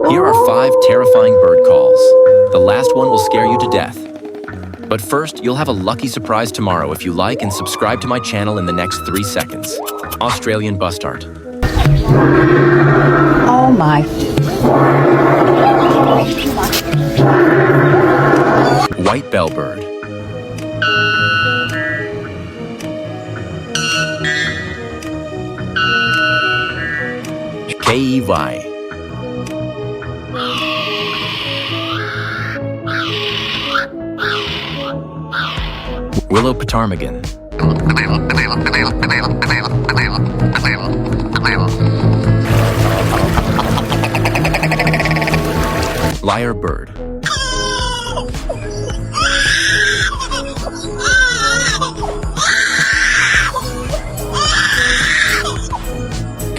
Here are 5 terrifying bird calls. The last one will scare you to death. But first, you'll have a lucky surprise tomorrow if you like and subscribe to my channel in the next 3 seconds. Australian bustard. Oh my. White bellbird. KEY. Willow ptarmigan. Lyrebird.